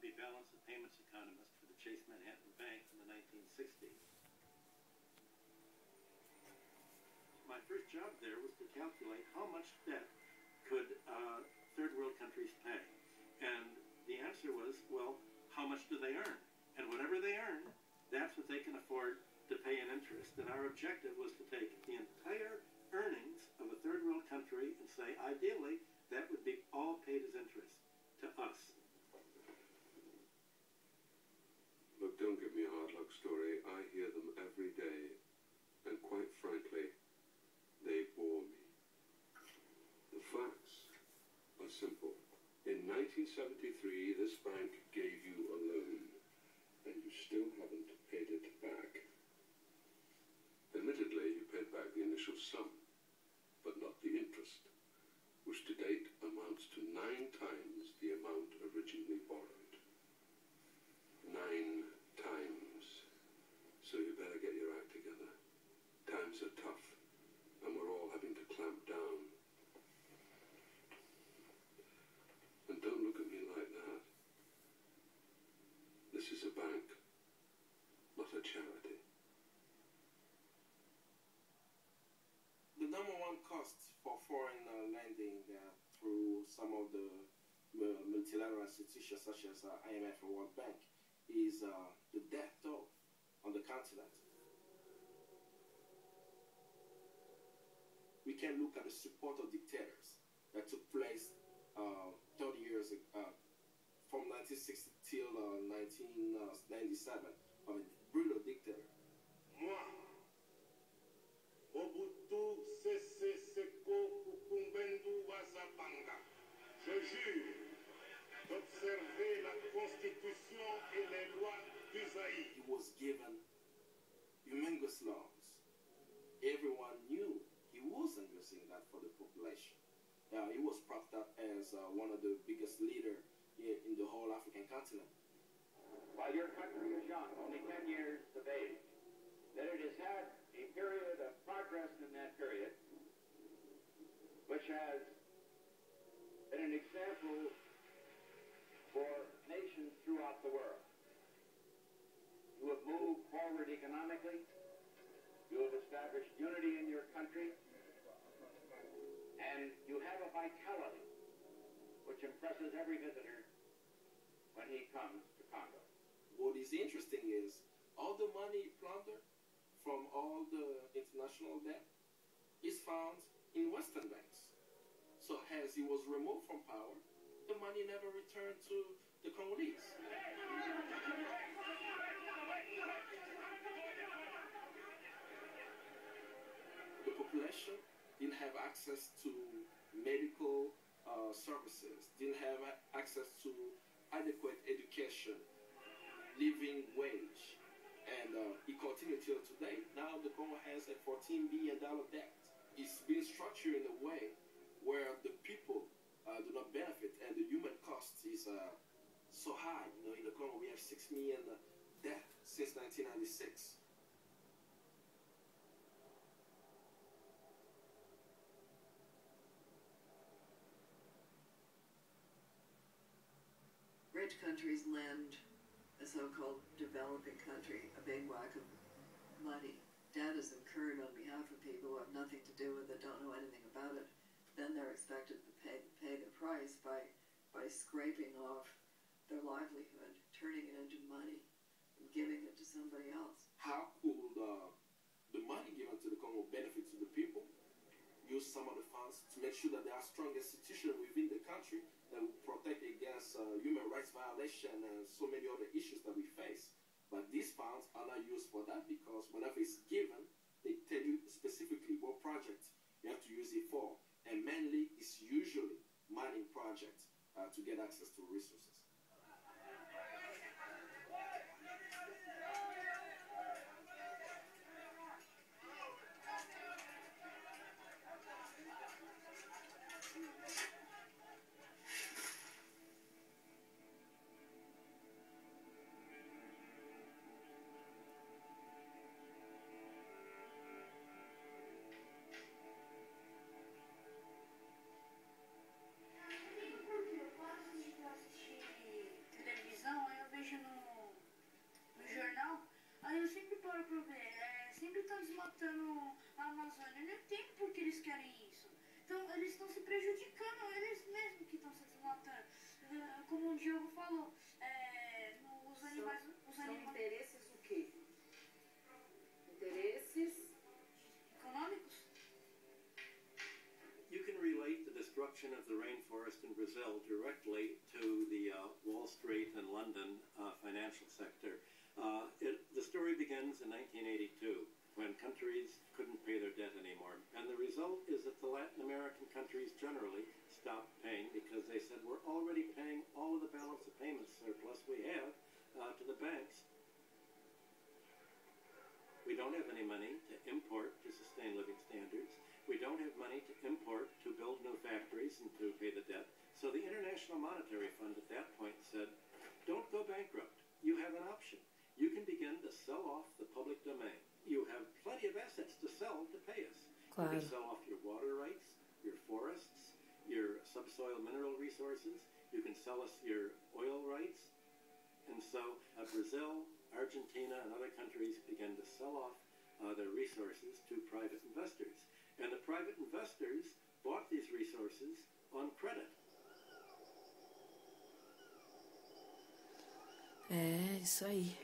the balance of payments economist for the Chase Manhattan Bank in the 1960s. My first job there was to calculate how much debt could third world countries pay. And the answer was, well, how much do they earn? And whatever they earn, that's what they can afford to pay in interest. And our objective was to take the entire earnings of a third world country and say, ideally, that would be all paid as interest to us. Look, don't give me a hard luck story. I hear them every day. And quite frankly, they bore me. The facts are simple. In 1973, this bank gave you a loan, and you still haven't paid it back. Admittedly, you paid back the initial sum, but not the interest, which to date amounts to 9 times the amount originally borrowed. 9 times. So you better get your act together. Times are tough, and we're all having to clamp down. And don't look at me like that. This is a bank, not a charity. The number one cost for foreign lending through some of the multilateral institutions such as IMF or World Bank is the debt toll on the continent. We can look at the support of dictators that took place 30 years from 1960 till 1997 of a brutal dictator. Moi, Mobutu Sese Seko Kukumbendu Wazabanga, je jure d'observer la Constitution et les lois du Zaïre. He was given humongous loans. Everyone knew he wasn't using that for the population. He was propped up as one of the biggest leaders in the whole African continent. While your country is young, only 10 years of age, that it has had a period of progress in that period, which has been an example for nations throughout the world. You have moved forward economically. You have established unity in your country. And you have a vitality which impresses every visitor when he comes to Congo. What is interesting is all the money plundered from all the international debt is found in Western banks. So as he was removed from power, the money never returned to the Congolese. The population didn't have access to medical services, didn't have access to adequate education, living wage, and it continued till today. Now the Congo has a $14 billion debt. It's been structured in a way where the people do not benefit, and the human cost is so high. You know, in the Congo we have 6 million debt since 1996. Rich countries lend a so-called developing country a big whack of money. Debt is incurred on behalf of people who have nothing to do with it, don't know anything about it. Then they're expected to pay the price by scraping off their livelihood, turning it into money, and giving it to somebody else. How could the money given to the Congo benefit to the people? Use some of the funds to make sure that there are strong institutions within the country that will protect against human rights violation and so many other issues that we face. But these funds are not used for that because whenever it's given, they tell you specifically what project you have to use it for. And mainly, it's usually mining projects to get access to resources. matando a Amazônia. Não tem por que eles querem isso. Então, eles estão se prejudicando, eles mesmos que estão se matando. Como o Diogo falou, os animais... São interesses o quê? Interesses econômicos? You can relate the destruction of the rainforest in Brazil directly to the Wall Street and London financial sector. The story begins in 1982 when countries couldn't pay their debt anymore. And the result is that the Latin American countries generally stopped paying because they said, we're already paying all of the balance of payments surplus we have to the banks. We don't have any money to import to sustain living standards. We don't have money to import to build new factories and to pay the debt. So the International Monetary Fund at that point said, don't go bankrupt. You have an option. You can begin to sell off the public domain. You have plenty of assets to sell to pay us. Claro. You can sell off your water rights, your forests, your subsoil mineral resources. You can sell us your oil rights. And so Brazil, Argentina, and other countries began to sell off their resources to private investors. And the private investors bought these resources on credit. É, isso aí.